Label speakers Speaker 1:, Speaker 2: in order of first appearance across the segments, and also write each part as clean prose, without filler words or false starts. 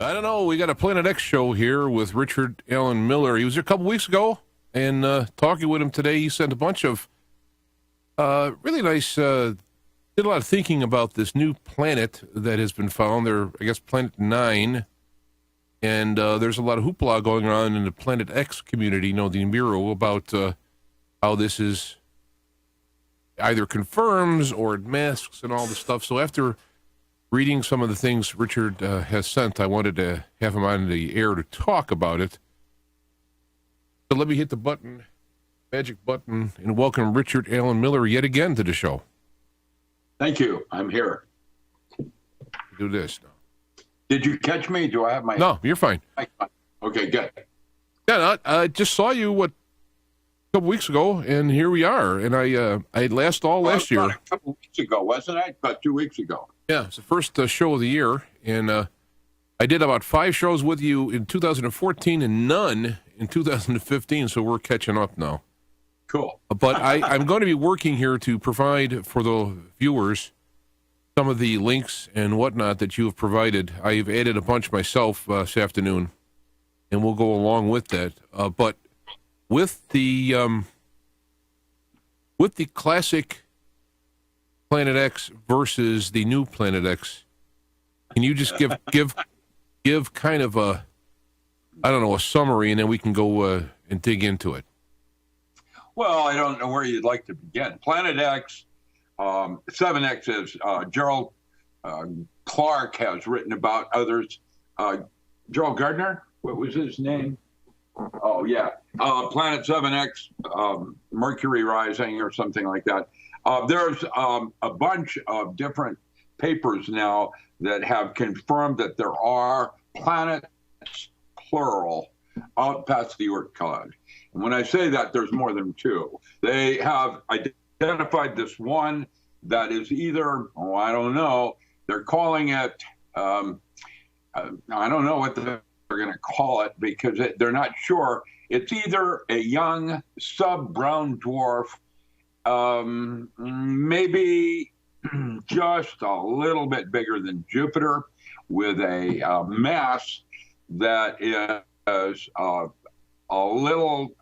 Speaker 1: I don't know. We got a Planet X show here with Richard Alan Miller. He was here a couple weeks ago, and talking with him today, he sent a bunch of really nice, did a lot of thinking about this new planet that has been found. There, I guess, Planet 9, and there's a lot of hoopla going on in the Planet X community, the Nibiru, about how this is either confirms or it masks and all this stuff. So after reading some of the things Richard has sent, I wanted to have him on the air to talk about it. So let me hit the button, magic button, and welcome Richard Alan Miller yet again to the show.
Speaker 2: Thank you. I'm here.
Speaker 1: Do this now.
Speaker 2: Did you catch me? Do I have my...
Speaker 1: No, you're fine.
Speaker 2: Okay, good.
Speaker 1: Yeah, I just saw you, a couple weeks ago, and here we are. And I last year.
Speaker 2: A couple weeks ago, wasn't it? About 2 weeks ago.
Speaker 1: Yeah, it's the first show of the year, and I did about 5 shows with you in 2014 and none in 2015, so we're catching up now.
Speaker 2: Cool.
Speaker 1: But I'm going to be working here to provide for the viewers some of the links and whatnot that you have provided. I've added a bunch myself this afternoon, and we'll go along with that. But with the classic Planet X versus the new Planet X, can you just give kind of a summary, and then we can go and dig into it?
Speaker 2: Well, I don't know where you'd like to begin. Planet X, 7X, as Gerald Clark has written about, others. Gerald Gardner, what was his name? Oh, yeah. Planet 7X, Mercury Rising, or something like that. There's a bunch of different papers now that have confirmed that there are planets, plural, out past the Oort cloud. And when I say that, there's more than 2. They have identified this one that is either, I don't know, they're calling it, I don't know what they're going to call it because they're not sure. It's either a young sub-brown dwarf, maybe just a little bit bigger than Jupiter, with a mass that is a little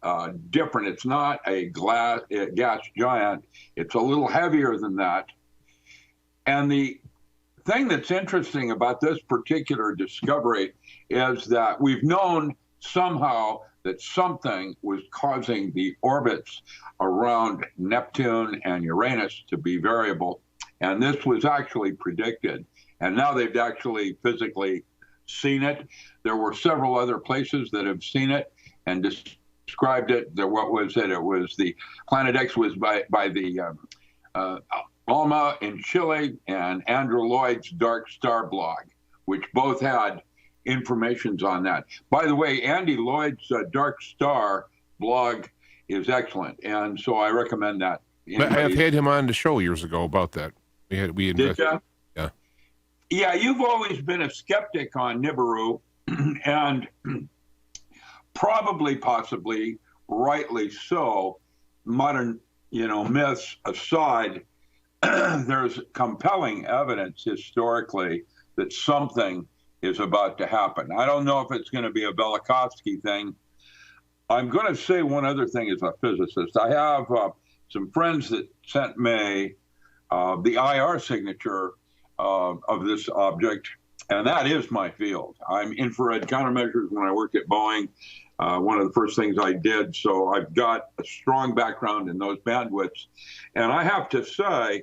Speaker 2: different. It's not a gas giant. It's a little heavier than that. And the thing that's interesting about this particular discovery is that we've known somehow that something was causing the orbits around Neptune and Uranus to be variable. And this was actually predicted. And now they've actually physically seen it. There were several other places that have seen it and described it. What was it? It was the Planet X was by the Alma in Chile and Andrew Lloyd's Dark Star blog, which both had informations on that. By the way, Andy Lloyd's Dark Star blog is excellent, and so I recommend that.
Speaker 1: I've had him on the show years ago about that. We had
Speaker 2: Did you?
Speaker 1: Yeah.
Speaker 2: Yeah, you've always been a skeptic on Nibiru, and possibly, rightly so. Modern, myths aside, there's compelling evidence historically that something is about to happen. I don't know if it's going to be a Velikovsky thing. I'm going to say one other thing as a physicist. I have some friends that sent me the IR signature of this object, and that is my field. I'm infrared countermeasures when I worked at Boeing. One of the first things I did, so I've got a strong background in those bandwidths. And I have to say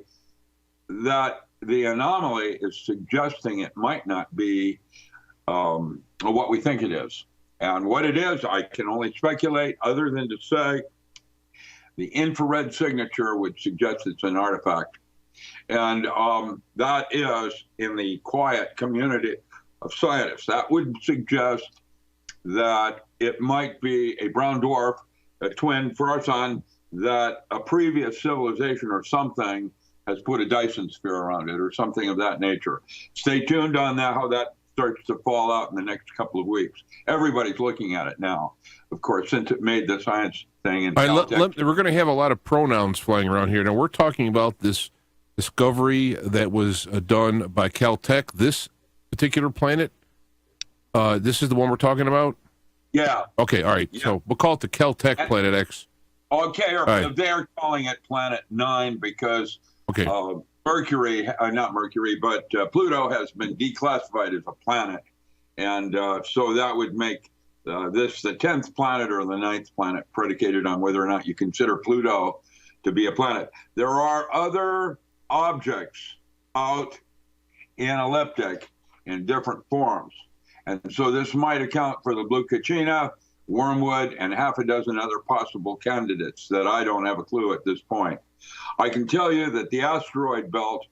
Speaker 2: that the anomaly is suggesting it might not be what we think it is. And what it is, I can only speculate, other than to say the infrared signature would suggest it's an artifact. And that is in the quiet community of scientists. That would suggest that it might be a brown dwarf, a twin for our sun, that a previous civilization or something has put a Dyson sphere around it or something of that nature. Stay tuned on that, how that starts to fall out in the next couple of weeks. Everybody's looking at it now, of course, since it made the science thing. In
Speaker 1: we're going to have a lot of pronouns flying around here. Now, we're talking about this discovery that was done by Caltech, this particular planet. This is the one we're talking about?
Speaker 2: Yeah.
Speaker 1: Okay, all right.
Speaker 2: Yeah.
Speaker 1: So we'll call it the Caltech Planet X.
Speaker 2: Okay, or
Speaker 1: right.
Speaker 2: they're calling it Planet 9 because
Speaker 1: Okay.
Speaker 2: Mercury, not Mercury, but Pluto has been declassified as a planet. And so that would make this the 10th planet or the 9th planet, predicated on whether or not you consider Pluto to be a planet. There are other objects out in elliptic in different forms. And so this might account for the blue Kachina, Wormwood, and half a dozen other possible candidates that I don't have a clue at this point. I can tell you that the asteroid belt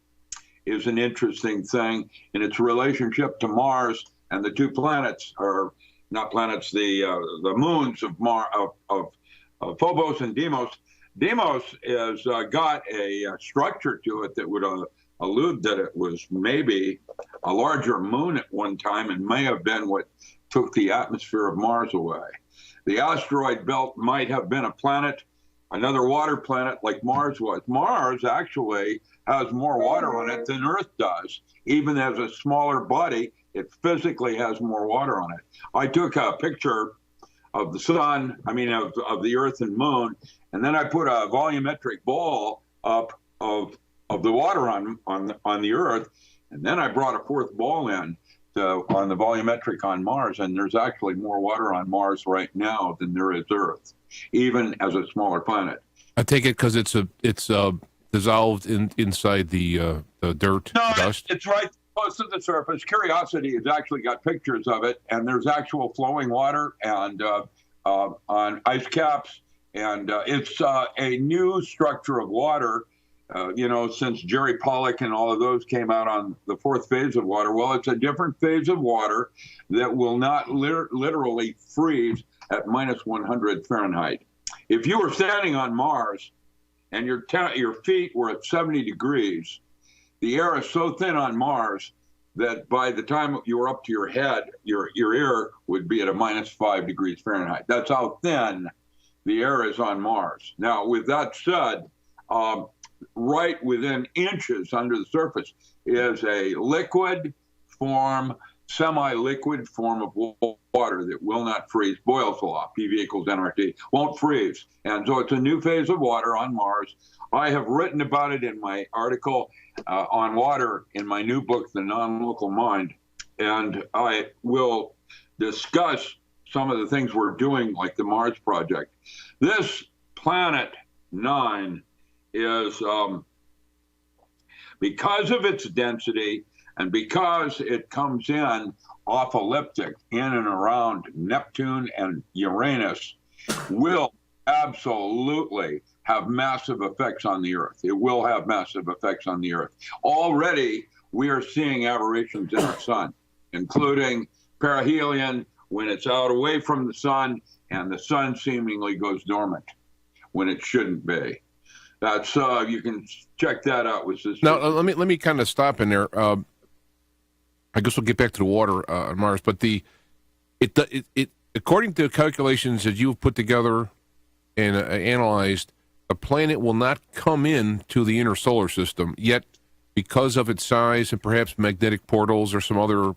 Speaker 2: is an interesting thing in its relationship to Mars, and the two planets, or not planets, the moons of Phobos and Deimos. Deimos has got a structure to it that would allude that it was maybe a larger moon at one time and may have been what took the atmosphere of Mars away. The asteroid belt might have been a planet, another water planet like Mars was. Mars actually has more water on it than Earth does. Even as a smaller body, it physically has more water on it. I took a picture of the sun, of the Earth and moon, and then I put a volumetric ball up of the water on the Earth, and then I brought a fourth ball in on the volumetric on Mars, and there's actually more water on Mars right now than there is Earth, even as a smaller planet.
Speaker 1: I take it because it's dissolved inside the dirt,
Speaker 2: no,
Speaker 1: dust.
Speaker 2: It's right close to the surface. Curiosity has actually got pictures of it, and there's actual flowing water and on ice caps, and it's a new structure of water. Since Jerry Pollock and all of those came out on the fourth phase of water, well, it's a different phase of water that will not literally freeze at minus 100 Fahrenheit. If you were standing on Mars and your feet were at 70 degrees, the air is so thin on Mars that by the time you were up to your head, your ear would be at a minus 5 degrees Fahrenheit. That's how thin the air is on Mars. Now, with that said, right within inches under the surface is a liquid form, semi-liquid form of water that will not freeze. Boyle's law, PV equals nRT, won't freeze. And so it's a new phase of water on Mars. I have written about it in my article on water in my new book, The Non-Local Mind, and I will discuss some of the things we're doing, like the Mars Project. This Planet 9 is, because of its density and because it comes in off elliptic in and around Neptune and Uranus, will absolutely have massive effects on the Earth. It will have massive effects on the Earth. Already, we are seeing aberrations in our sun, including perihelion when it's out away from the sun, and the sun seemingly goes dormant when it shouldn't be. That's you can check that out with this.
Speaker 1: Now, let me kind of stop in there. I guess we'll get back to the water on Mars, but it according to the calculations that you've put together and analyzed, the planet will not come in to the inner solar system yet, because of its size and perhaps magnetic portals or some other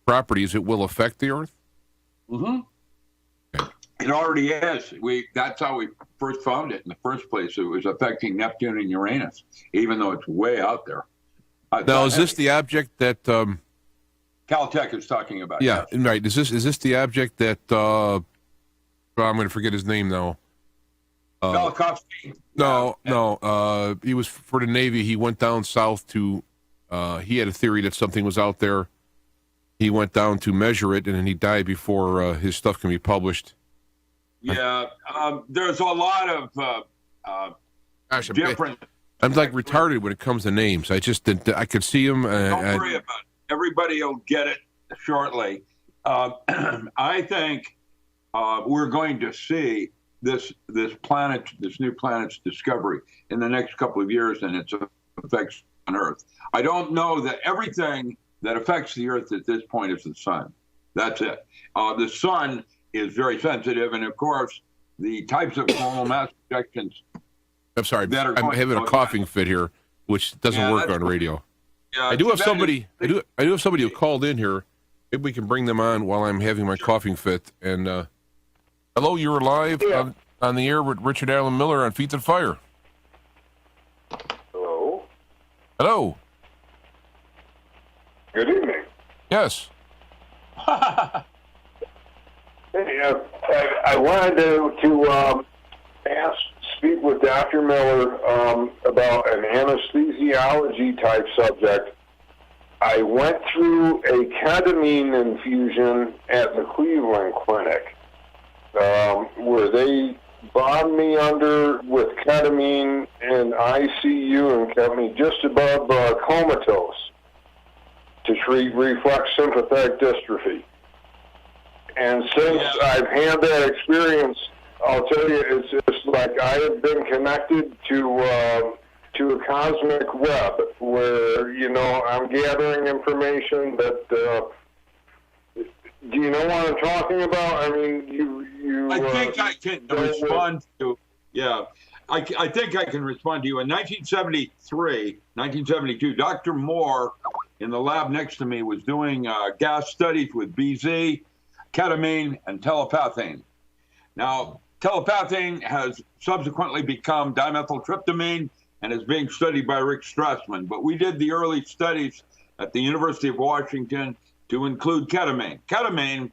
Speaker 1: properties. It will affect the Earth.
Speaker 2: Mm-hmm. Okay. It already is. That's how we first found it in the first place. It was affecting Neptune and Uranus, even though it's way out there.
Speaker 1: Now, is this the object that
Speaker 2: Caltech is talking about?
Speaker 1: Yeah,
Speaker 2: yes.
Speaker 1: Right. Is this the object that I'm going to forget his name now?
Speaker 2: Velikovsky.
Speaker 1: No. He was for the Navy. He went down south to. He had a theory that something was out there. He went down to measure it, and then he died before his stuff can be published.
Speaker 2: Yeah, there's a lot of different.
Speaker 1: I'm like retarded when it comes to names. I could see him.
Speaker 2: Don't worry about it. Everybody will get it shortly. I think we're going to see this new planet's discovery in the next couple of years and its effects on Earth. I don't know that everything that affects the Earth at this point is the sun. That's it. The sun is very sensitive, and of course, the types of coronal mass ejections.
Speaker 1: I'm sorry, I'm having a coughing fit here, which doesn't work on radio.
Speaker 2: Yeah,
Speaker 1: I do have somebody. I do have somebody who called in here Maybe we can bring them on while I'm having my coughing fit. And hello, you're live on the air with Richard Allen Miller on Feet that Fire.
Speaker 3: Hello.
Speaker 1: Hello.
Speaker 3: Good evening.
Speaker 1: Yes.
Speaker 3: Hey, I wanted to speak with Dr. Miller about an anesthesiology type subject. I went through a ketamine infusion at the Cleveland Clinic, where they bombed me under with ketamine in ICU and kept me just above comatose to treat reflex sympathetic dystrophy. And since I've had that experience, I'll tell you, it's just like I have been connected to a cosmic web where, I'm gathering information that, do you know what I'm talking about? I mean,
Speaker 2: I think I can respond to, I think I can respond to you. In 1972, Dr. Moore in the lab next to me was doing gas studies with BZ, ketamine, and telepathine. Now, telepathine has subsequently become dimethyltryptamine and is being studied by Rick Strassman. But we did the early studies at the University of Washington to include ketamine. Ketamine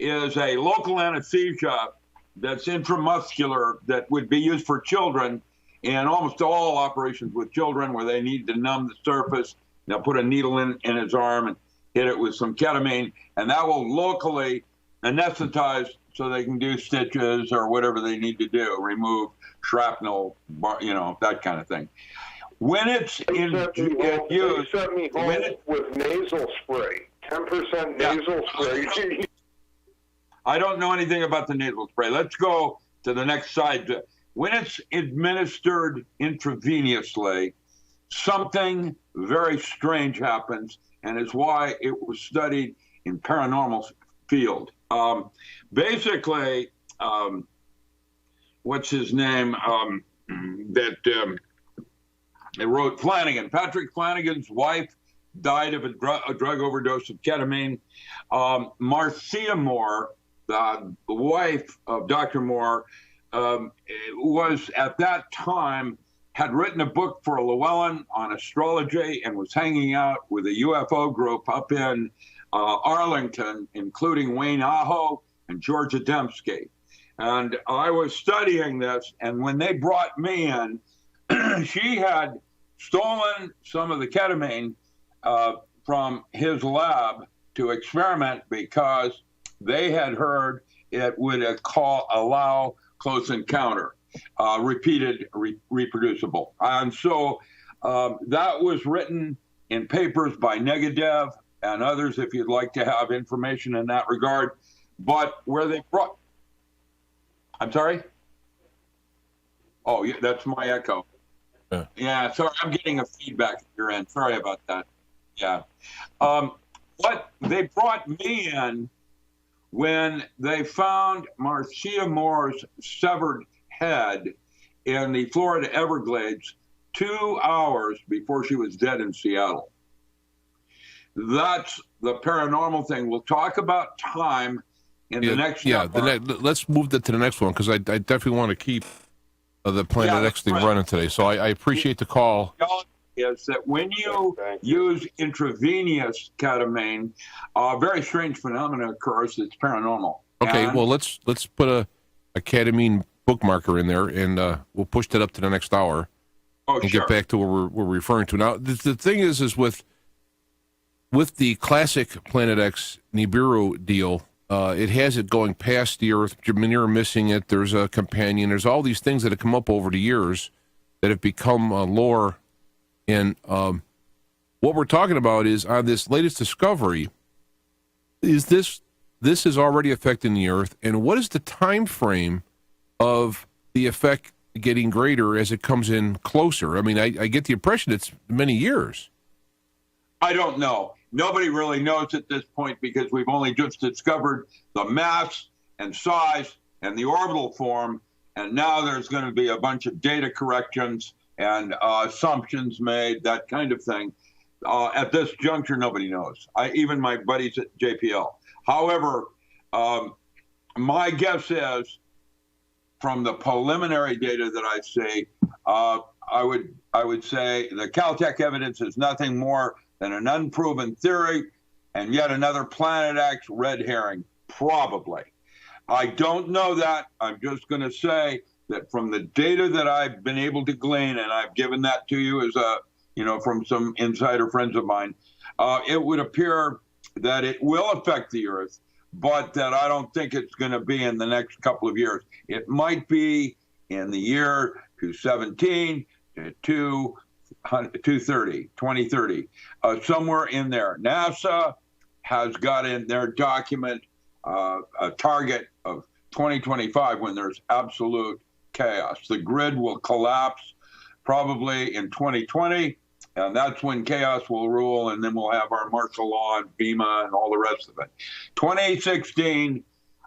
Speaker 2: is a local anesthesia that's intramuscular that would be used for children in almost all operations with children where they need to numb the surface. They'll put a needle in his arm and hit it with some ketamine, and that will locally anesthetize so they can do stitches or whatever they need to do, remove shrapnel, that kind of thing. When it's used,
Speaker 3: with nasal spray, 10% nasal spray.
Speaker 2: I don't know anything about the nasal spray. Let's go to the next slide. When it's administered intravenously, something very strange happens, and is why it was studied in paranormal field. Basically, what's his name? That wrote Flanagan. Patrick Flanagan's wife died of a drug overdose of ketamine. Marcia Moore, the wife of Dr. Moore, was at that time had written a book for Llewellyn on astrology and was hanging out with a UFO group up in Arlington, including Wayne Aho and George Adamski. And I was studying this, and when they brought me in, she had stolen some of the ketamine from his lab to experiment because they had heard it would allow close encounter, repeated, reproducible. And so that was written in papers by Negadev and others if you'd like to have information in that regard. But where they brought... I'm sorry? Oh, yeah, that's my echo. Yeah, sorry, I'm getting a feedback at your end. Sorry about that. Yeah. But they brought me in when they found Marcia Moore's severed head in the Florida Everglades 2 hours before she was dead in Seattle. That's the paranormal thing. We'll talk about time in the next
Speaker 1: let's move that to the next one, because I definitely want to keep the Planet X thing running today. So I appreciate the call.
Speaker 2: Is that when you use intravenous ketamine, a very strange phenomenon occurs that's paranormal.
Speaker 1: Okay, well, let's put a ketamine bookmarker in there, and we'll push that up to the next hour and get back to what we're referring to. Now, the thing is with the classic Planet X Nibiru deal, it has it going past the Earth. Jiminier missing it. There's a companion. There's all these things that have come up over the years that have become lore. And what we're talking about is on this latest discovery, is this is already affecting the Earth, and what is the time frame of the effect getting greater as it comes in closer? I mean, I get the impression it's many years.
Speaker 2: I don't know. Nobody really knows at this point because we've only just discovered the mass and size and the orbital form, and now there's going to be a bunch of data corrections and assumptions made, that kind of thing. At this juncture, nobody knows. Even my buddies at JPL. However, my guess is, from the preliminary data that I see, I would say the Caltech evidence is nothing more than an unproven theory and yet another Planet X red herring, probably. I don't know that. I'm just going to say that from the data that I've been able to glean, and I've given that to you as from some insider friends of mine, it would appear that it will affect the Earth, but that I don't think it's going to be in the next couple of years. It might be in the year 2017 to 2030, somewhere in there. NASA has got in their document a target of 2025 when there's absolute chaos. The grid will collapse probably in 2020, and that's when chaos will rule, and then we'll have our martial law and FEMA and all the rest of it. 2016,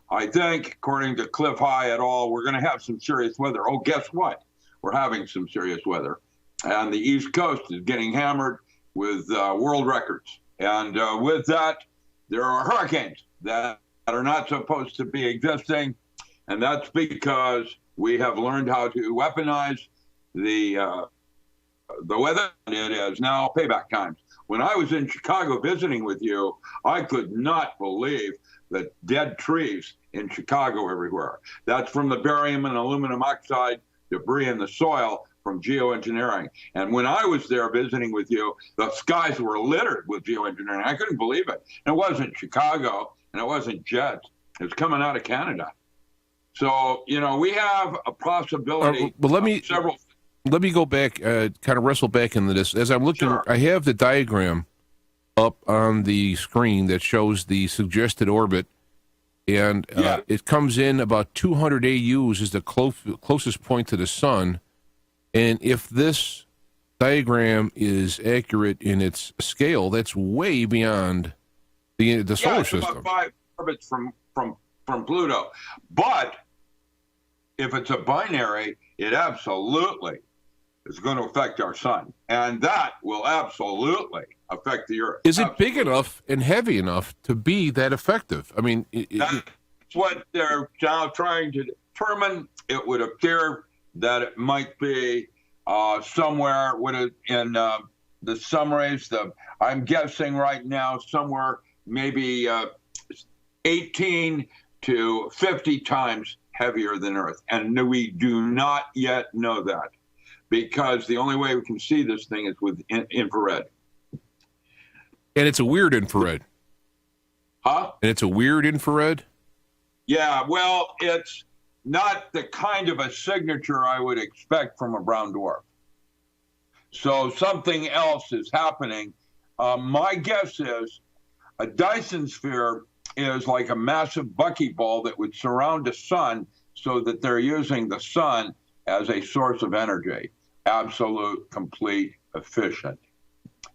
Speaker 2: I think, according to Cliff High et al., we're going to have some serious weather. Oh, guess what? We're having some serious weather. And the East Coast is getting hammered with world records. And with that, there are hurricanes that are not supposed to be existing. And that's because we have learned how to weaponize the weather. It is now payback times. When I was in Chicago visiting with you, I could not believe the dead trees in Chicago everywhere. That's from the barium and aluminum oxide debris in the soil from geoengineering. And when I was there visiting with you, the skies were littered with geoengineering. I couldn't believe it. And it wasn't Chicago, and it wasn't jets. It was coming out of Canada. So, we have a possibility.
Speaker 1: Well, let me go back, kind of wrestle back into this. As I'm looking,
Speaker 2: Sure.
Speaker 1: I have the diagram up on the screen that shows the suggested orbit, and it comes in about 200 AUs is the closest point to the sun. And if this diagram is accurate in its scale, that's way beyond the solar
Speaker 2: it's
Speaker 1: system.
Speaker 2: about 5 orbits from Pluto. But if it's a binary, it absolutely is going to affect our sun. And that will absolutely affect the Earth.
Speaker 1: Is it big enough and heavy enough to be that effective? I mean,
Speaker 2: that's what they're now trying to determine. It would appear that it might be somewhere in the summaries. I'm guessing right now somewhere maybe 18 to 50 times heavier than Earth. And we do not yet know that, because the only way we can see this thing is with infrared.
Speaker 1: And it's a weird infrared.
Speaker 2: Huh?
Speaker 1: And it's a weird infrared?
Speaker 2: Yeah, well, it's not the kind of a signature I would expect from a brown dwarf. So something else is happening. My guess is a Dyson sphere is like a massive buckyball that would surround a sun, so that they're using the sun as a source of energy. Absolute, complete, efficient.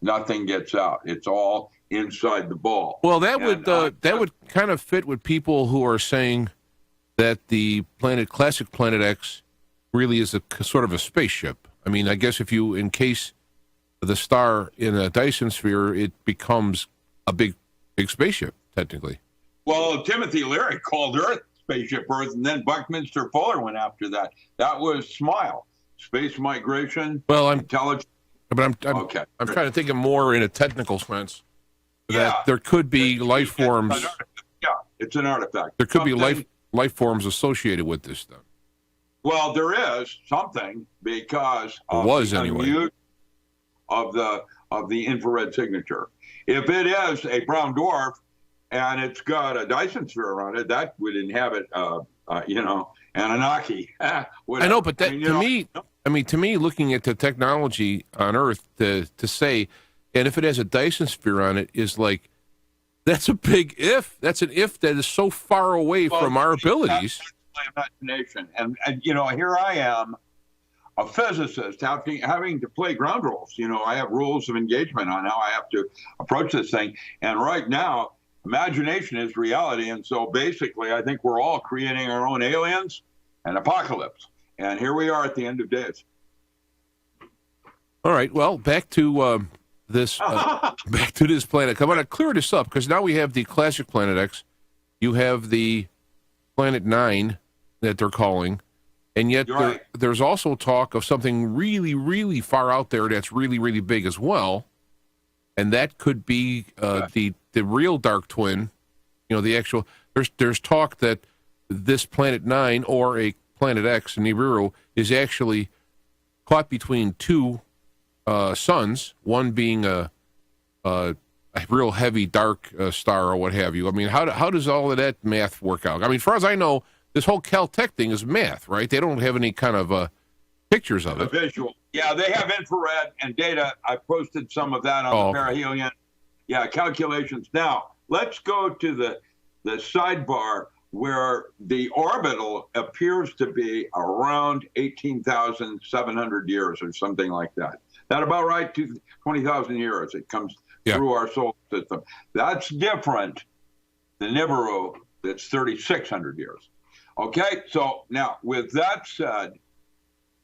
Speaker 2: Nothing gets out. It's all inside the ball.
Speaker 1: Well, that would kind of fit with people who are saying that the classic Planet X really is a sort of a spaceship. I mean, I guess if you encase the star in a Dyson sphere, it becomes a big spaceship, technically.
Speaker 2: Well, Timothy Leary called Earth Spaceship Earth, and then Buckminster Fuller went after that. That was SMILE, space migration, intelligence.
Speaker 1: But I'm trying to think of more in a technical sense. That there could be life forms.
Speaker 2: It's an artifact.
Speaker 1: There could be life forms associated with this stuff.
Speaker 2: Well, there is something, because of the infrared signature. If it is a brown dwarf and it's got a Dyson sphere around it, that would inhabit, Anunnaki.
Speaker 1: I know, but to me, looking at the technology on Earth, to say, and if it has a Dyson sphere on it, is like, that's a big if. That's an if that is so far away from our abilities.
Speaker 2: That's my imagination. And here I am, a physicist, having to play ground rules. I have rules of engagement on how I have to approach this thing. And right now, imagination is reality. And so basically, I think we're all creating our own aliens and apocalypse. And here we are at the end of days.
Speaker 1: All right. Well, back to this back to this planet. I want to clear this up because now we have the classic Planet X. You have the Planet 9 that they're calling, and yet there's also talk of something really, really far out there that's really, really big as well, and that could be the real dark twin. You know, the actual. There's talk that this Planet 9 or a Planet X in Nibiru is actually caught between two suns, one being a real heavy dark star or what have you. I mean, how does all of that math work out? I mean, as far as I know, this whole Caltech thing is math, right? They don't have any kind of pictures of it.
Speaker 2: Visual. Yeah, they have infrared and data. I posted some of that on the perihelion. Yeah, calculations. Now, let's go to the sidebar where the orbital appears to be around 18,700 years or something like that. That about right? 20,000 years. It comes through our solar system. That's different than Nibiru, that's 3,600 years. Okay, so now with that said,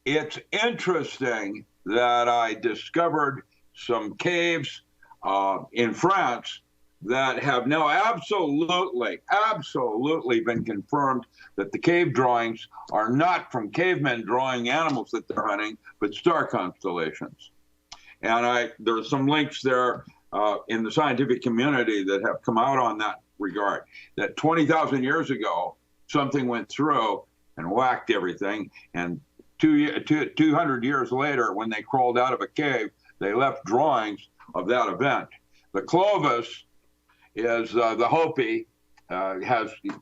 Speaker 2: it's interesting that I discovered some caves in France that have now absolutely been confirmed that the cave drawings are not from cavemen drawing animals that they're hunting, but star constellations. And there's some links there in the scientific community that have come out on that regard, that 20,000 years ago, something went through and whacked everything. And 200 years later, when they crawled out of a cave, they left drawings of that event. The Clovis is the Hopi,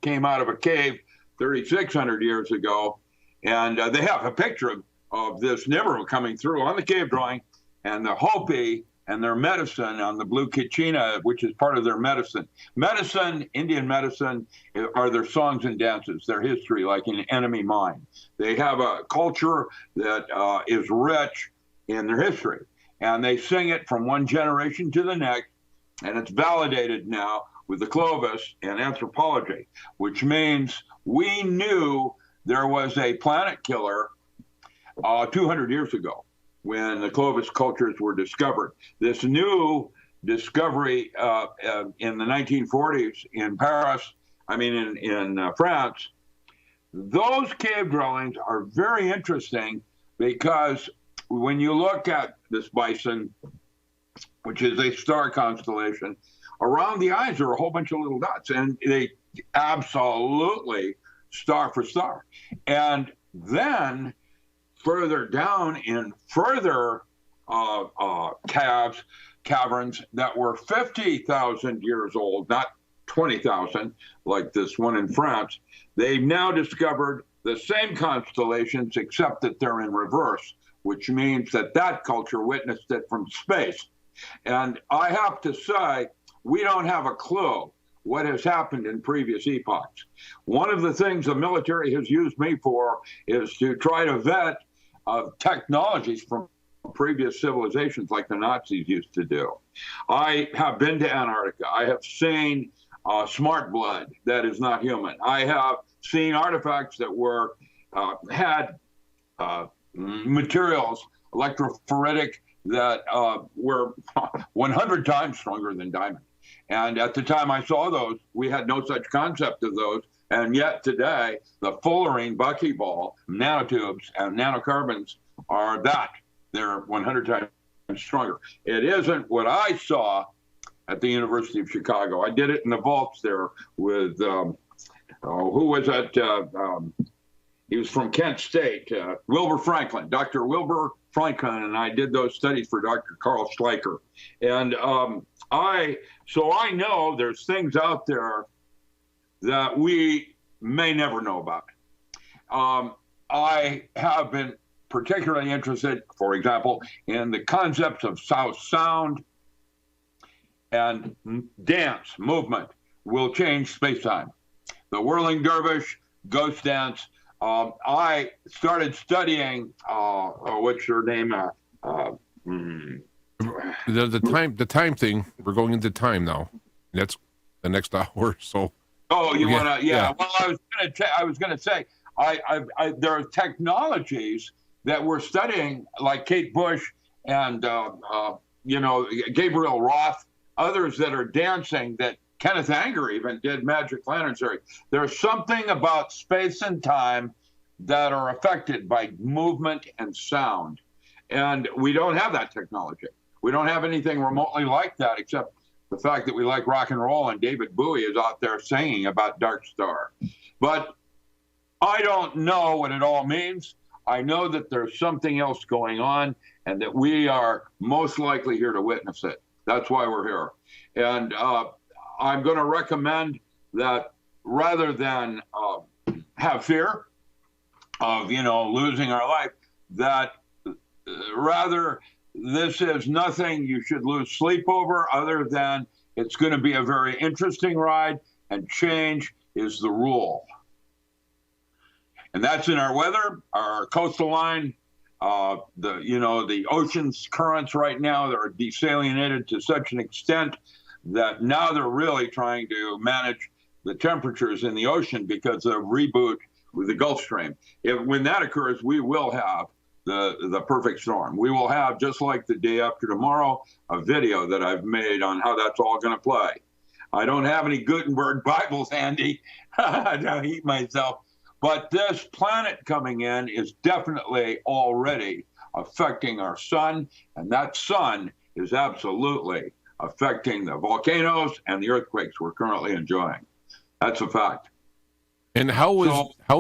Speaker 2: came out of a cave 3,600 years ago, and they have a picture of this Nibiru coming through on the cave drawing, and the Hopi and their medicine on the blue kachina, which is part of their medicine. Medicine, Indian medicine, are their songs and dances, their history, like in Enemy Mine. They have a culture that is rich in their history, and they sing it from one generation to the next, and it's validated now with the Clovis and anthropology, which means we knew there was a planet killer 200 years ago when the Clovis cultures were discovered. This new discovery in the 1940s in Paris, in France, those cave drawings are very interesting because when you look at this bison, which is a star constellation, around the eyes are a whole bunch of little dots, and they absolutely star for star. And then further down in further caverns that were 50,000 years old, not 20,000 like this one in France, they've now discovered the same constellations except that they're in reverse, which means that that culture witnessed it from space. And I have to say, we don't have a clue what has happened in previous epochs. One of the things the military has used me for is to try to vet technologies from previous civilizations like the Nazis used to do. I have been to Antarctica. I have seen smart blood that is not human. I have seen artifacts that had materials, electrophoretic, that were 100 times stronger than diamond. And at the time I saw those, we had no such concept of those. And yet today, the fullerene buckyball, nanotubes, and nanocarbons are that. They're 100 times stronger. It isn't what I saw at the University of Chicago. I did it in the vaults there with, who was that? He was from Kent State, Wilbur Franklin, Dr. Wilbur Franklin, and I did those studies for Dr. Carl Schleicher. And I know there's things out there that we may never know about. I have been particularly interested, for example, in the concepts of South Sound and dance movement will change space-time. The whirling dervish, ghost dance. I started studying, what's her name?
Speaker 1: The time thing. We're going into time now. That's the next hour. So.
Speaker 2: Oh, you want to? Yeah. Well, I was going to say, there are technologies that we're studying, like Kate Bush and Gabriel Roth, others that are dancing, that Kenneth Anger even did Magic Lantern series. There's something about space and time that are affected by movement and sound. And we don't have that technology. We don't have anything remotely like that, except the fact that we like rock and roll, and David Bowie is out there singing about Dark Star. But I don't know what it all means. I know that there's something else going on, and that we are most likely here to witness it. That's why we're here. And I'm going to recommend that rather than have fear of, losing our life, that rather this is nothing you should lose sleep over, other than it's going to be a very interesting ride, and change is the rule. And that's in our weather, our coastal line, the ocean's currents right now, they're desalinated to such an extent that now they're really trying to manage the temperatures in the ocean because of reboot with the Gulf Stream. When that occurs, we will have the perfect storm. We will have, just like the day after tomorrow, a video that I've made on how that's all going to play. I don't have any Gutenberg Bibles handy. I don't eat myself. But this planet coming in is definitely already affecting our sun, and that sun is absolutely affecting the volcanoes and the earthquakes we're currently enjoying. That's a fact.
Speaker 1: And how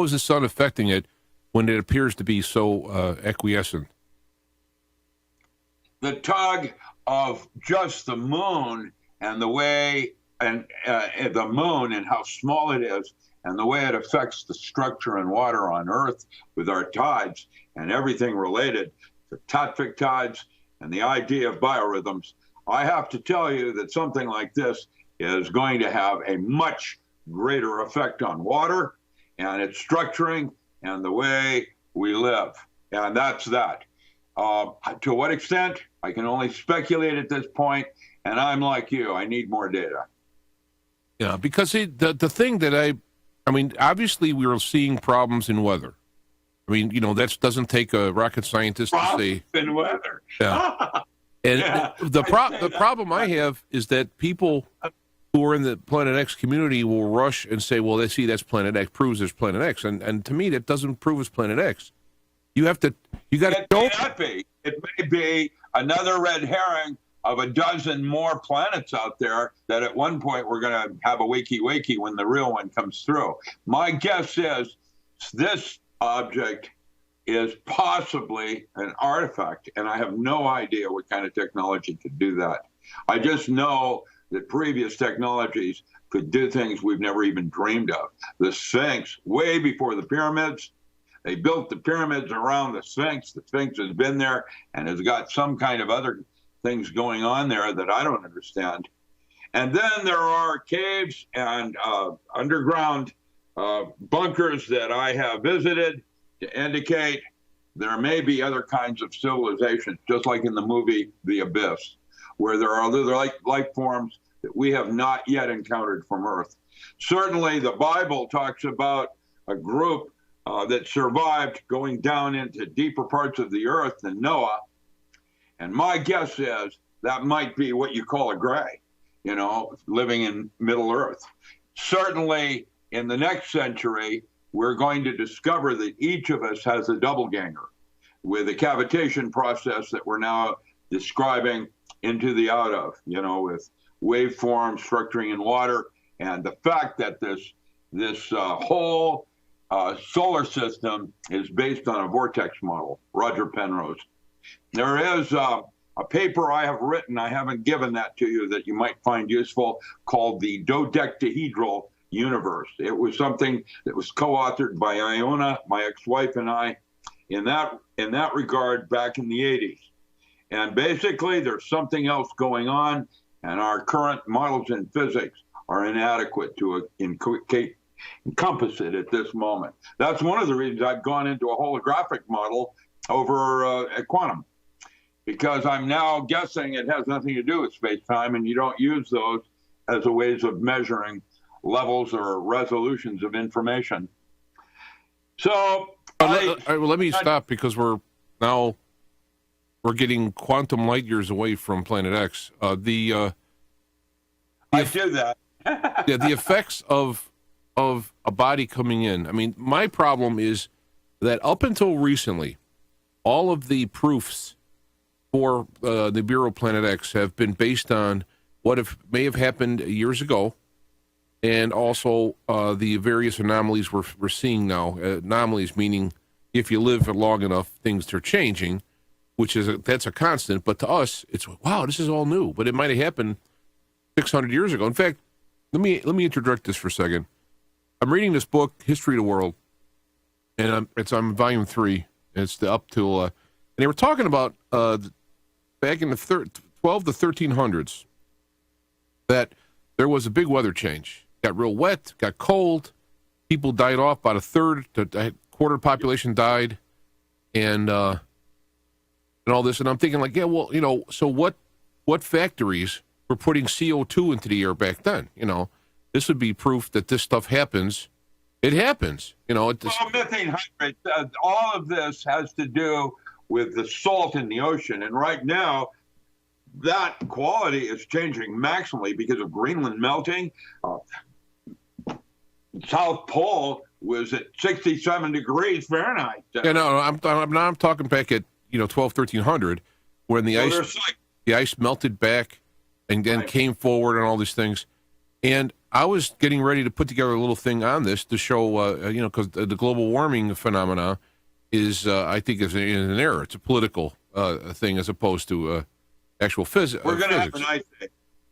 Speaker 1: is the sun affecting it when it appears to be so acquiescent?
Speaker 2: The tug of just the moon and the way, and the moon and how small it is, and the way it affects the structure and water on Earth with our tides and everything related to tautvic tides and the idea of biorhythms, I have to tell you that something like this is going to have a much greater effect on water and its structuring and the way we live. And that's that. To what extent? I can only speculate at this point, and I'm like you. I need more data.
Speaker 1: Yeah, because the thing that I mean, obviously we are seeing problems in weather. I mean, that doesn't take a rocket scientist to say.
Speaker 2: In weather.
Speaker 1: Yeah. And yeah, the problem I have is that people who are in the Planet X community will rush and say, well, that's Planet X, proves there's Planet X. And to me, that doesn't prove it's Planet X. You got to.
Speaker 2: It may not be. It may be another red herring of a dozen more planets out there that at one point we're going to have a wakey when the real one comes through. My guess is this object is possibly an artifact, and I have no idea what kind of technology could do that. I just know that previous technologies could do things we've never even dreamed of. The Sphinx, way before the pyramids, they built the pyramids around the Sphinx. The Sphinx has been there and has got some kind of other things going on there that I don't understand. And then there are caves and underground bunkers that I have visited to indicate there may be other kinds of civilizations, just like in the movie The Abyss, where there are other life forms that we have not yet encountered from Earth. Certainly, the Bible talks about a group that survived going down into deeper parts of the Earth than Noah. And my guess is that might be what you call a gray, living in Middle Earth. Certainly, in the next century, we're going to discover that each of us has a doppelganger with a cavitation process that we're now describing into the out of, with waveform structuring in water, and the fact that this whole solar system is based on a vortex model. Roger Penrose. There is a paper I have written, I haven't given that to you, that you might find useful, called the Dodecahedral Universe. It was something that was co-authored by Iona, my ex-wife, and I, in that regard back in the 80s. And basically, there's something else going on, and our current models in physics are inadequate to encompass it at this moment. That's one of the reasons I've gone into a holographic model over at quantum, because I'm now guessing it has nothing to do with space-time, and you don't use those as a ways of measuring levels or resolutions of information. So
Speaker 1: let me stop, because we're we're getting quantum light years away from Planet X.
Speaker 2: I do that.
Speaker 1: Yeah, the effects of a body coming in. I mean, my problem is that up until recently, all of the proofs for the Bureau Planet X have been based on what may have happened years ago, and also the various anomalies we're seeing now. Anomalies meaning if you live long enough, things are changing, that's a constant. But to us, it's wow, this is all new. But it might have happened 600 years ago. In fact, let me interject this for a second. I'm reading this book, History of the World, and it's on volume 3. And it's up to and they were talking about back in the 12 to 1300s that there was a big weather change. Got real wet, got cold. People died off. About a third to a quarter of the population died, and all this. And I'm thinking, like, yeah, well, so what factories were putting CO2 into the air back then? This would be proof that this stuff happens. It happens.
Speaker 2: Methane hydrate. All of this has to do with the salt in the ocean, and right now, that quality is changing maximally because of Greenland melting. South Pole was at 67 degrees Fahrenheit.
Speaker 1: Yeah, no, I'm talking back at 1300 when the ice melted back and then came forward and all these things. And I was getting ready to put together a little thing on this to show, because the global warming phenomena is, I think, is an error. It's a political thing as opposed to actual physics.
Speaker 2: We're going to have an ice day.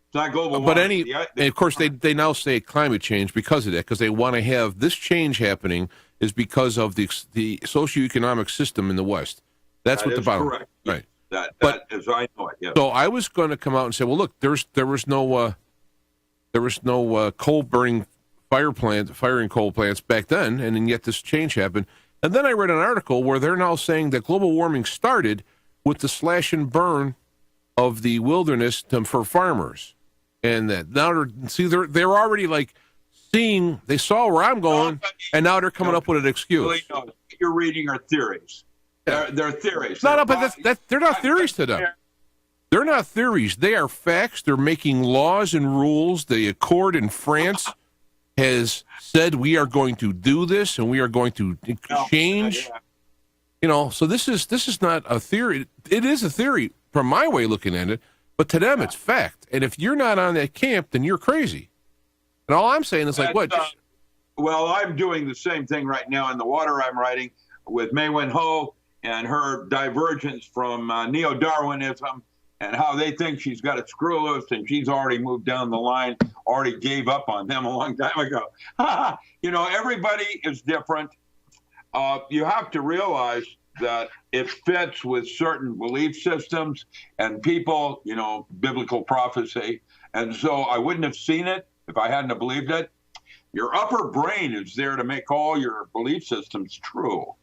Speaker 2: It's not global warming.
Speaker 1: But and of course, they now say climate change because of that, because they want to have this change happening is because of the socioeconomic system in the West. That's what the bottom
Speaker 2: correct.
Speaker 1: Right.
Speaker 2: That is, I know it. Yes.
Speaker 1: So I was going to come out and say, well, look, there was no coal burning firing coal plants back then, and yet this change happened. And then I read an article where they're now saying that global warming started with the slash and burn of the wilderness for farmers, and that now they're already like seeing, they saw where I'm going, and now they're coming up with an excuse.
Speaker 2: What you're reading are theories. They're theories.
Speaker 1: But they're not theories to them. They're not theories. They are facts. They're making laws and rules. The Accord in France has said we are going to do this and we are going to change. So this is not a theory. It is a theory from my way of looking at it, but to them it's fact. And if you're not on that camp, then you're crazy. And all I'm saying is what?
Speaker 2: Well, I'm doing the same thing right now in the water I'm writing with Mei Wen Ho and her divergence from neo-Darwinism and how they think she's got a screw loose and she's already moved down the line, already gave up on them a long time ago. Everybody is different. You have to realize that it fits with certain belief systems and people, biblical prophecy. And so I wouldn't have seen it if I hadn't have believed it. Your upper brain is there to make all your belief systems true.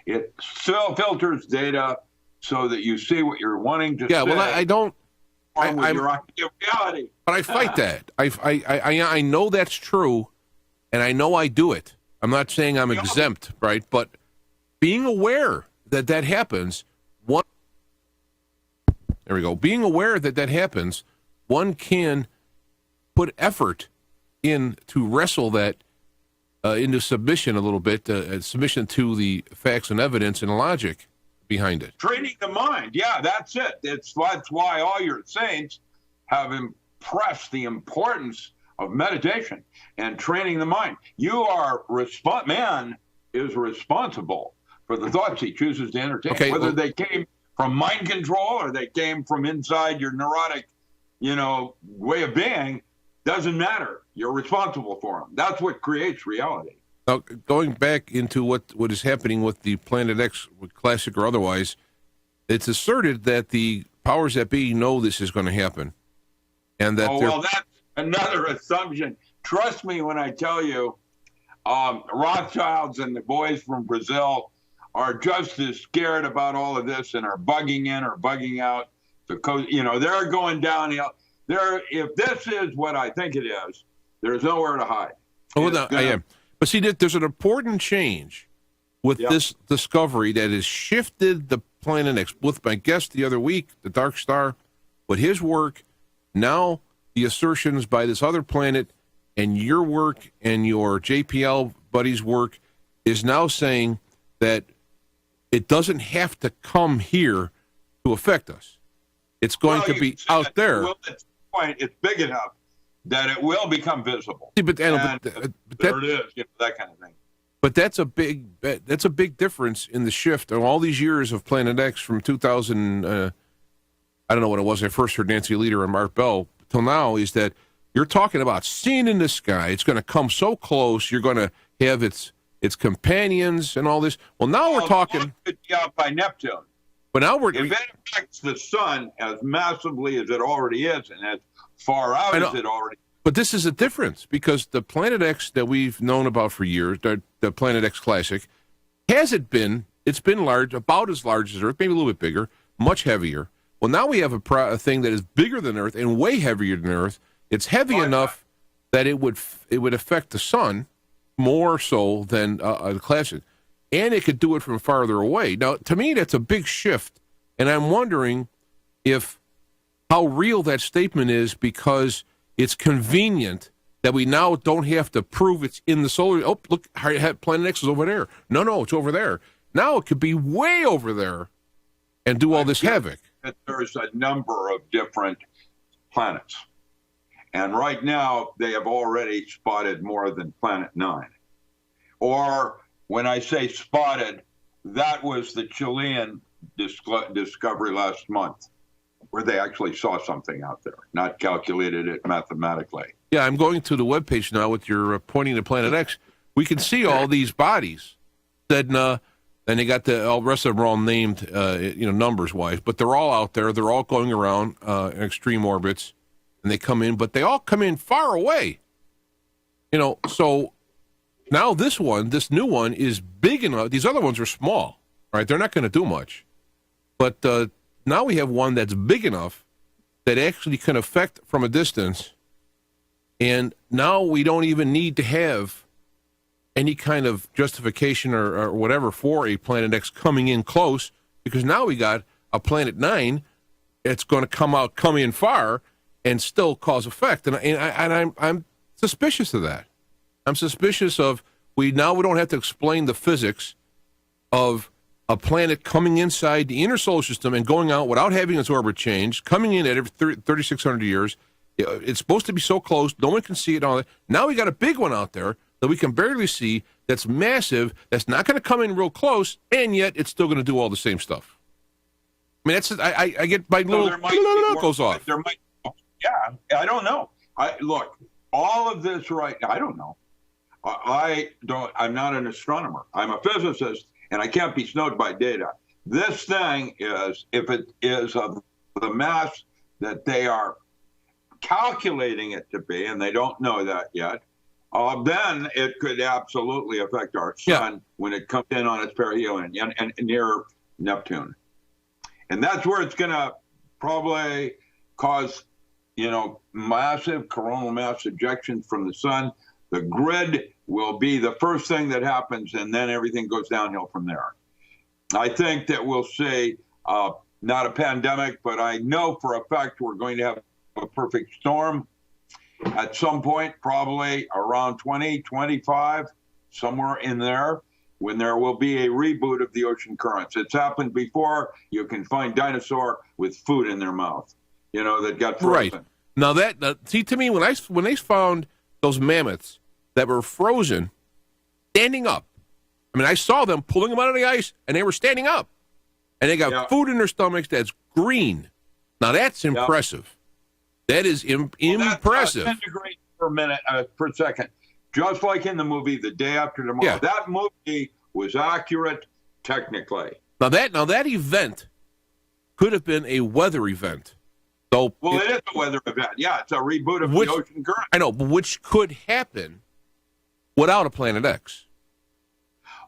Speaker 2: It still filters data so that you see what you're wanting to say.
Speaker 1: Yeah, well, I don't.
Speaker 2: I'm your idea of reality.
Speaker 1: But I fight that. I know that's true, and I know I do it. I'm not saying I'm exempt, right? But being aware that happens, being aware that happens, one can put effort in to wrestle that into submission a little bit, submission to the facts and evidence and logic behind it.
Speaker 2: Training the mind. Yeah, that's it. That's why all your saints have impressed the importance of meditation and training the mind. Man is responsible for the thoughts he chooses to entertain, whether they came from mind control or they came from inside your neurotic, way of being, doesn't matter. You're responsible for them. That's what creates reality.
Speaker 1: Now, going back into what is happening with the Planet X, classic or otherwise, it's asserted that the powers that be know this is going to happen, and that
Speaker 2: that's another assumption. Trust me when I tell you, Rothschilds and the boys from Brazil are just as scared about all of this and are bugging in or bugging out. Because they're going downhill. If this is what I think it is, there's nowhere to hide.
Speaker 1: I am. But see, there's an important change with this discovery that has shifted the Planet X with my guest the other week, the Dark Star, but his work, now the assertions by this other planet and your work and your JPL buddy's work is now saying that it doesn't have to come here to affect us. It's going to be out there.
Speaker 2: Well, at some point, it's big enough that it will become visible.
Speaker 1: See, but
Speaker 2: there it is, that kind of thing.
Speaker 1: But that's a big difference in the shift of all these years of Planet X from 2000. I don't know what it was. I first heard Nancy Leader and Mark Bell till now. Is that you're talking about seeing in the sky? It's going to come so close. You're going to have its companions and all this. Well, now we're talking.
Speaker 2: It could be out by Neptune.
Speaker 1: But now
Speaker 2: if it affects the sun as massively as it already is, and as far out as it already.
Speaker 1: But this is a difference because the Planet X that we've known about for years, the Planet X Classic, it's been large, about as large as Earth, maybe a little bit bigger, much heavier. Well, now we have a thing that is bigger than Earth and way heavier than Earth. It's heavy enough that it would affect the sun more so than the Classic. And it could do it from farther away. Now, to me, that's a big shift. And I'm wondering how real that statement is because it's convenient that we now don't have to prove it's in the solar. Oh, look, Planet X is over there. No, it's over there. Now it could be way over there and do all this havoc.
Speaker 2: There's a number of different planets. And right now, they have already spotted more than Planet 9. Or when I say spotted, that was the Chilean discovery last month, where they actually saw something out there, not calculated it mathematically.
Speaker 1: Yeah, I'm going to the webpage now with your pointing to Planet X. We can see all these bodies. And they got the rest of them are all named, numbers-wise, but they're all out there. They're all going around in extreme orbits, and they come in, but they all come in far away. So now this new one is big enough. These other ones are small, right? They're not going to do much. But now we have one that's big enough that actually can affect from a distance, and now we don't even need to have any kind of justification or whatever for a Planet X coming in close, because now we got a Planet 9 that's going to come in far and still cause effect. And I'm suspicious of that. I'm suspicious of we don't have to explain the physics of a planet coming inside the inner solar system and going out without having its orbit changed, coming in at every 3,600 years. It's supposed to be so close, no one can see it. All that. Now we got a big one out there that we can barely see, that's massive, that's not going to come in real close, and yet it's still going to do all the same stuff. I mean, I get my little goes off.
Speaker 2: I don't know. Look, all of this right now, I don't know. I'm not an astronomer. I'm a physicist, and I can't be snowed by data. This thing is, if it is of the mass that they are calculating it to be, and they don't know that yet, then it could absolutely affect our sun when it comes in on its perihelion and near Neptune. And that's where it's going to probably cause, massive coronal mass ejections from the sun. The grid will be the first thing that happens, and then everything goes downhill from there. I think that we'll see not a pandemic, but I know for a fact we're going to have a perfect storm at some point, probably around 2025, somewhere in there, when there will be a reboot of the ocean currents. It's happened before. You can find dinosaur with food in their mouth, that got frozen.
Speaker 1: Right. Now see, to me, when they found those mammoths that were frozen, standing up. I mean, I saw them pulling them out of the ice, and they were standing up. And they got food in their stomachs that's green. Now, that's impressive. That is impressive.
Speaker 2: That's 10 degrees per second. Just like in the movie The Day After Tomorrow.
Speaker 1: Yeah.
Speaker 2: That movie was accurate technically.
Speaker 1: Now that event could have been a weather event. So
Speaker 2: it is a weather event. Yeah, it's a reboot of the ocean current.
Speaker 1: I know, but which could happen without a Planet X.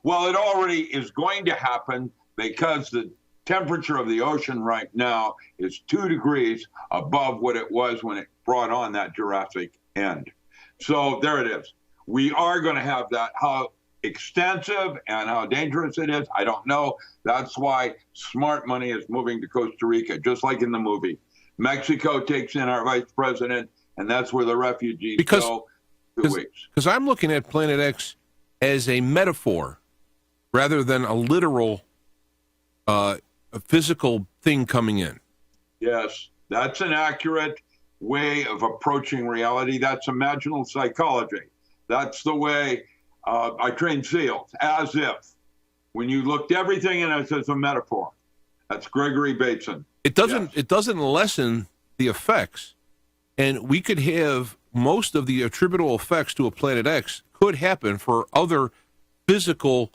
Speaker 2: Well, it already is going to happen because the temperature of the ocean right now is 2 degrees above what it was when it brought on that Jurassic end. So there it is. We are going to have that. How extensive and how dangerous it is, I don't know. That's why smart money is moving to Costa Rica, just like in the movie. Mexico takes in our vice president, and that's where the refugees go. 2 weeks.
Speaker 1: Because I'm looking at Planet X as a metaphor rather than a literal, a physical thing coming in.
Speaker 2: Yes, that's an accurate way of approaching reality. That's imaginal psychology. That's the way I train SEALs, as if. When you looked everything in it as a metaphor. That's Gregory Bateson.
Speaker 1: It doesn't lessen the effects, and we could have most of the attributable effects to a Planet X could happen for other physical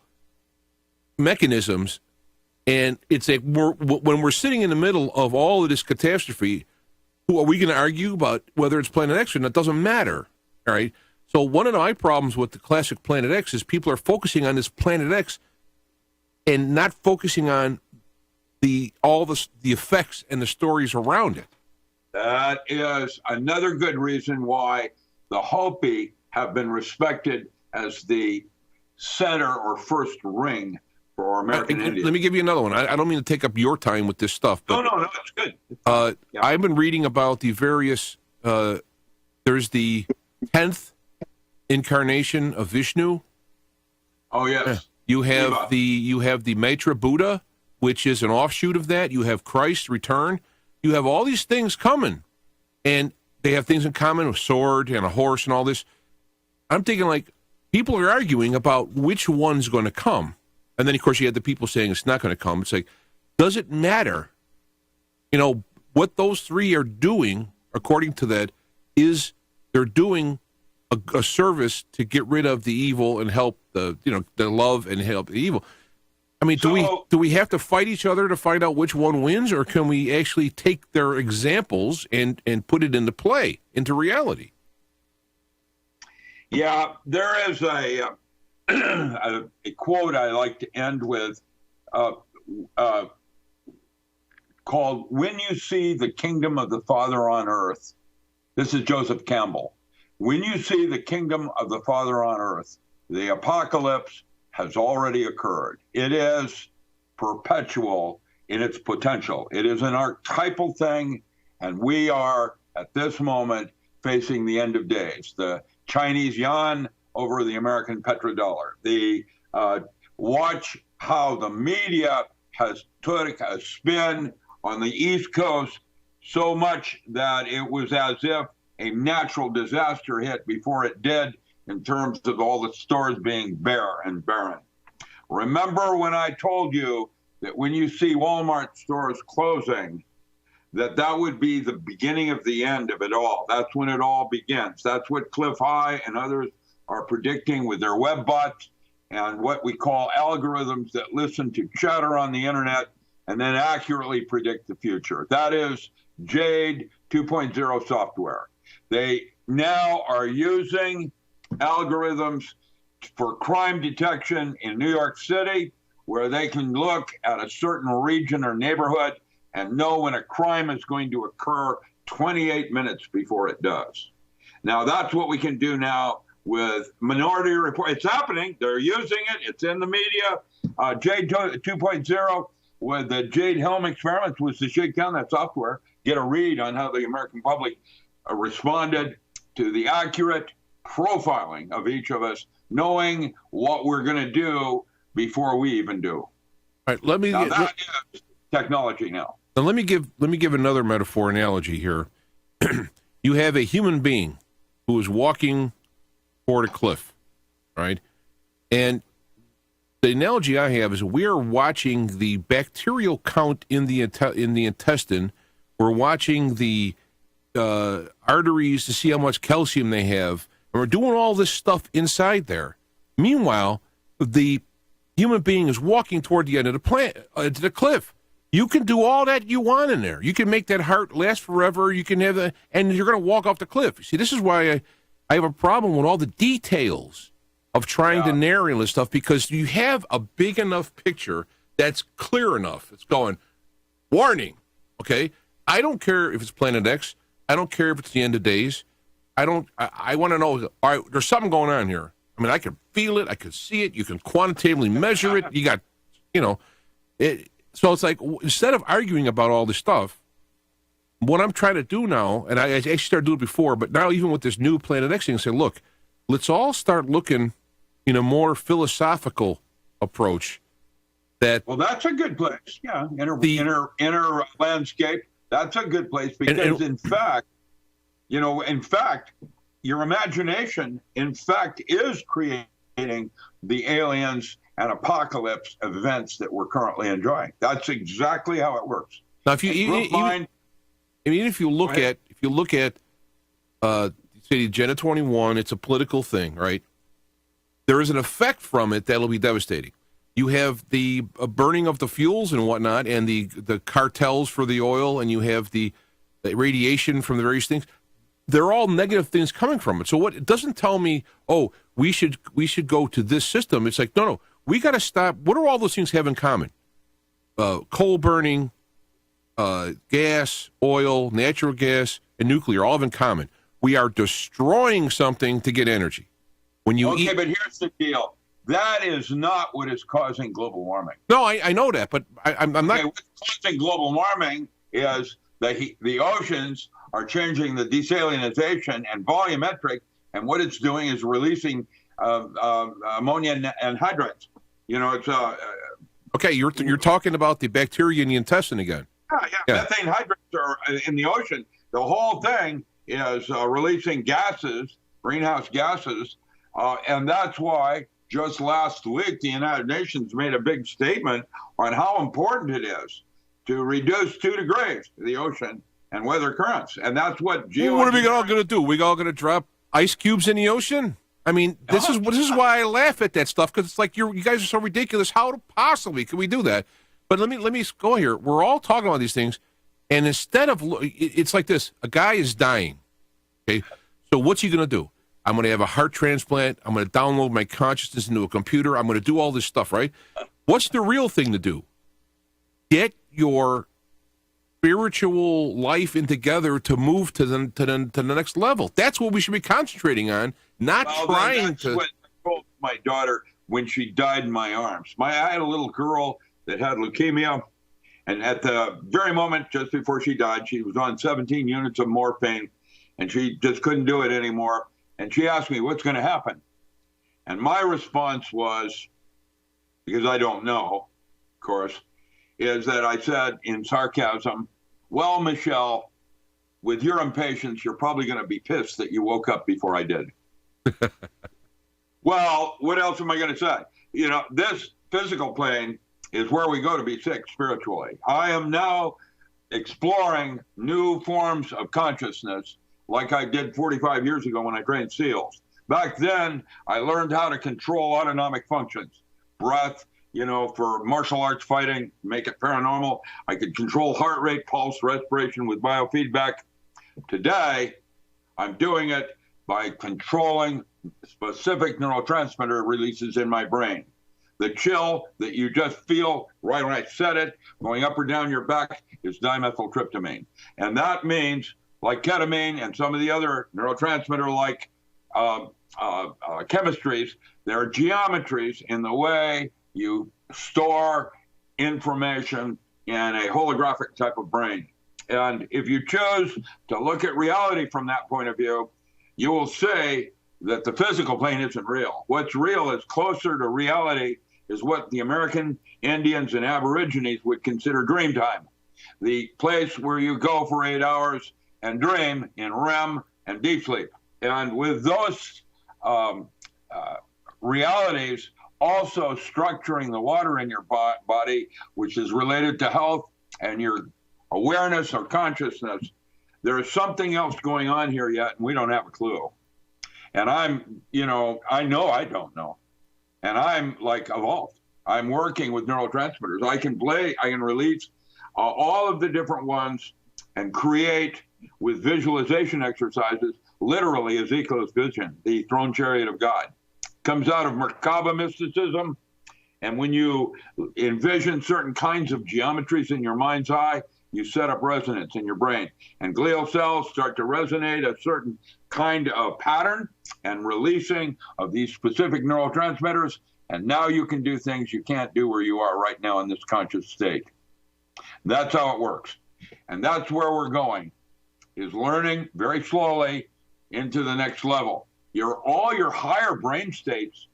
Speaker 1: mechanisms, and it's when we're sitting in the middle of all of this catastrophe, who are we going to argue about whether it's Planet X or not? It doesn't matter, all right? So one of my problems with the classic Planet X is people are focusing on this Planet X and not focusing on all the effects and the stories around it.
Speaker 2: That is another good reason why the Hopi have been respected as the center or first ring for American Indians.
Speaker 1: Let me give you another one. I don't mean to take up your time with this stuff. But,
Speaker 2: no, it's good.
Speaker 1: Yeah. I've been reading about the various, there's the 10th incarnation of Vishnu.
Speaker 2: Oh, yes.
Speaker 1: You have the Maitra Buddha, which is an offshoot of that. You have Christ's return. You have all these things coming, and they have things in common, a sword and a horse and all this. I'm thinking, like, people are arguing about which one's going to come. And then, of course, you had the people saying it's not going to come. It's like, does it matter? You know, what those three are doing, according to that, is they're doing a service to get rid of the evil and help the love and help the evil. I mean, do we have to fight each other to find out which one wins, or can we actually take their examples and put it into play, into reality?
Speaker 2: Yeah, there is a quote I like to end with called, "When you see the kingdom of the Father on earth," this is Joseph Campbell, "when you see the kingdom of the Father on earth, the apocalypse has already occurred. It is perpetual in its potential. It is an archetypal thing, and we are, at this moment, facing the end of days. The Chinese yuan over the American petrodollar. Watch how the media has took a spin on the East Coast so much that it was as if a natural disaster hit before it did, in terms of all the stores being bare and barren. Remember when I told you that when you see Walmart stores closing, that would be the beginning of the end of it all. That's when it all begins. That's what Cliff High and others are predicting with their web bots and what we call algorithms that listen to chatter on the internet and then accurately predict the future. That is Jade 2.0 software. They now are using algorithms for crime detection in New York City, where they can look at a certain region or neighborhood and know when a crime is going to occur 28 minutes before it does. Now, that's what we can do now with Minority Report. It's happening. They're using it. It's in the media. Jade 2.0 with the Jade Helm experiments was to shake down that software, get a read on how the American public responded to the accurate profiling of each of us, knowing what we're going to do before we even do.
Speaker 1: All right, that
Speaker 2: is technology now.
Speaker 1: Now let me give another metaphor analogy here. You have a human being who is walking toward a cliff, right? And the analogy I have is we are watching the bacterial count in the intestine. We're watching the arteries to see how much calcium they have. And we're doing all this stuff inside there. Meanwhile, the human being is walking toward the end of the cliff. You can do all that you want in there. You can make that heart last forever. You can have and you're going to walk off the cliff. See, this is why I have a problem with all the details of trying to narrate this stuff, because you have a big enough picture that's clear enough. It's going, warning, okay? I don't care if it's Planet X. I don't care if it's the end of days. I want to know, all right, there's something going on here. I mean, I can feel it. I can see it. You can quantitatively measure it. You got, it. So it's like, instead of arguing about all this stuff, what I'm trying to do now, and I actually started doing it before, but now even with this new Planet X thing, say, look, let's all start looking in a more philosophical approach.
Speaker 2: Well, that's a good place. Yeah, inner landscape. That's a good place because, in fact, your imagination, in fact, is creating the aliens and apocalypse events that we're currently enjoying. That's exactly how it works.
Speaker 1: Now, if you look at say the Agenda 21, it's a political thing, right? There is an effect from it that'll be devastating. You have the burning of the fuels and whatnot, and the cartels for the oil, and you have the radiation from the various things. They're all negative things coming from it. So what it doesn't tell me, oh, we should go to this system. It's like, no, we got to stop. What do all those things have in common? Coal burning, gas, oil, natural gas, and nuclear all have in common. We are destroying something to get energy. When you eat,
Speaker 2: but here's the deal. That is not what is causing global warming.
Speaker 1: No, I know that, but I'm not.
Speaker 2: What's causing global warming is the oceans are changing the desalinization and volumetric, and what it's doing is releasing ammonia and hydrates. It's
Speaker 1: okay. You're talking about the bacteria in the intestine again.
Speaker 2: Yeah. Methane hydrates are in the ocean. The whole thing is releasing gases, greenhouse gases, and that's why just last week the United Nations made a big statement on how important it is to reduce 2 degrees the ocean and weather currents, and that's what.
Speaker 1: What are we all going to do? We all going to drop ice cubes in the ocean? I mean, this is why I laugh at that stuff, because it's like you guys are so ridiculous. How possibly can we do that? But let me go here. We're all talking about these things, and instead of it's like this: a guy is dying. Okay, so what's he going to do? I'm going to have a heart transplant. I'm going to download my consciousness into a computer. I'm going to do all this stuff, right? What's the real thing to do? Get your spiritual life in together to move to the next level. That's what we should be concentrating on, not trying to.
Speaker 2: What I told my daughter when she died in my arms. I had a little girl that had leukemia, and at the very moment just before she died, she was on 17 units of morphine, and she just couldn't do it anymore. And she asked me, what's going to happen? And my response was, because I don't know, of course, is that I said in sarcasm, well, Michelle, with your impatience, you're probably going to be pissed that you woke up before I did. Well, what else am I going to say? This physical plane is where we go to be sick spiritually. I am now exploring new forms of consciousness like I did 45 years ago when I trained SEALs. Back then, I learned how to control autonomic functions, breath, for martial arts fighting, make it paranormal. I could control heart rate, pulse, respiration with biofeedback. Today, I'm doing it by controlling specific neurotransmitter releases in my brain. The chill that you just feel right when I said it, going up or down your back, is dimethyltryptamine. And that means, like ketamine and some of the other neurotransmitter-like chemistries, there are geometries in the way you store information in a holographic type of brain. And if you choose to look at reality from that point of view, you will see that the physical plane isn't real. What's real is closer to reality is what the American Indians and Aborigines would consider dream time, the place where you go for 8 hours and dream in REM and deep sleep. And with those realities also structuring the water in your body, which is related to health and your awareness or consciousness, there is something else going on here yet, and we don't have a clue. And I know I don't know. And I'm like evolved. I'm working with neurotransmitters. I can release all of the different ones and create with visualization exercises, literally Ezekiel's vision, the throne chariot of God. Comes out of Merkaba mysticism. And when you envision certain kinds of geometries in your mind's eye, you set up resonance in your brain. And glial cells start to resonate a certain kind of pattern and releasing of these specific neurotransmitters. And now you can do things you can't do where you are right now in this conscious state. That's how it works. And that's where we're going, is learning very slowly into the next level. All your higher brain states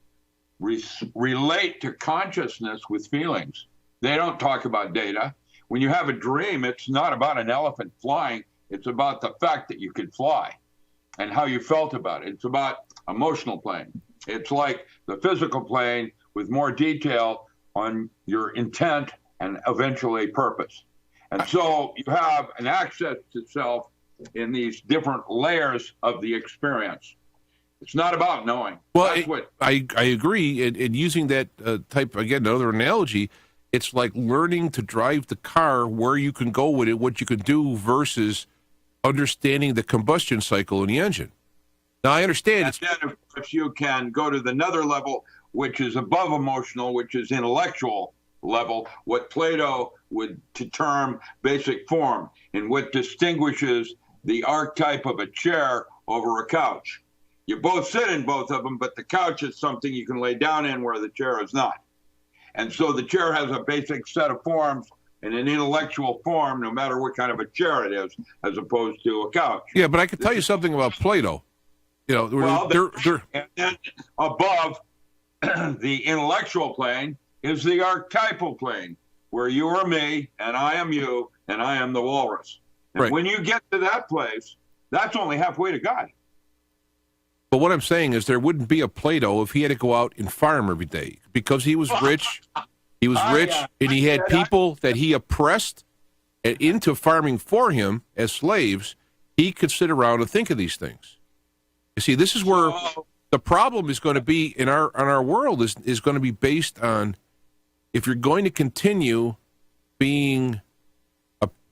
Speaker 2: relate to consciousness with feelings. They don't talk about data. When you have a dream, it's not about an elephant flying. It's about the fact that you could fly and how you felt about it. It's about emotional plane. It's like the physical plane with more detail on your intent and eventually purpose. And so you have an access to self in these different layers of the experience. It's not about knowing.
Speaker 1: Well, I agree. And using that type, again, another analogy, it's like learning to drive the car, where you can go with it, what you can do, versus understanding the combustion cycle in the engine. Now, I understand.
Speaker 2: And then, of course, you can go to another level, which is above emotional, which is intellectual level, what Plato would term basic form, and what distinguishes the archetype of a chair over a couch. You both sit in both of them, but the couch is something you can lay down in where the chair is not. And so the chair has a basic set of forms and an intellectual form, no matter what kind of a chair it is, as opposed to a couch.
Speaker 1: Yeah, but I can tell you something about Plato. You know,
Speaker 2: well, and then above the intellectual plane is the archetypal plane, where you are me, and I am you, and I am the walrus. And
Speaker 1: right.
Speaker 2: When you get to that place, that's only halfway to God.
Speaker 1: But what I'm saying is there wouldn't be a Plato if he had to go out and farm every day, because he was rich. He was rich, and he had people that he oppressed and into farming for him as slaves. He could sit around and think of these things. You see, this is where the problem is going to be in our world is going to be based on, if you're going to continue being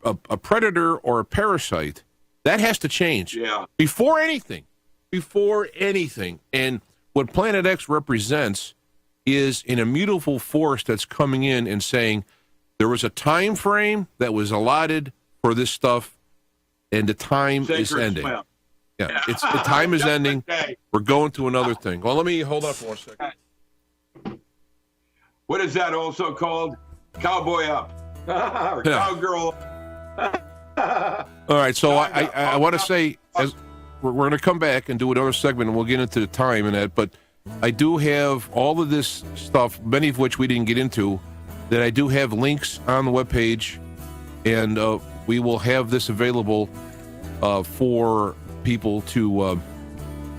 Speaker 1: a predator or a parasite, that has to change.
Speaker 2: Yeah.
Speaker 1: Before anything. And what Planet X represents is an immutable force that's coming in and saying there was a time frame that was allotted for this stuff, and the time is ending.
Speaker 2: Swim.
Speaker 1: Yeah, the time is ending. We're going to another thing. Well, let me hold on for 1 second.
Speaker 2: What is that also called? Cowboy up. Or cowgirl.
Speaker 1: All right, so I want to say, as we're going to come back and do another segment, and we'll get into the time and that, but I do have all of this stuff, many of which we didn't get into, that I do have links on the webpage, and we will have this available for people to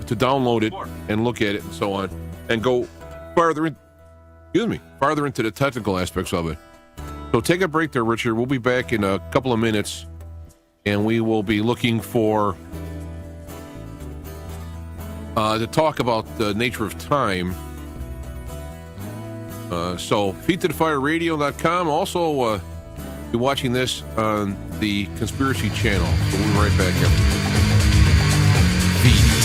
Speaker 1: download it and look at it and so on, and go farther into the technical aspects of it. So take a break there, Richard. We'll be back in a couple of minutes, and we will be looking for to talk about the nature of time. So feedtothefireradio.com. Also, be watching this on the Conspiracy Channel. So we'll be right back after this.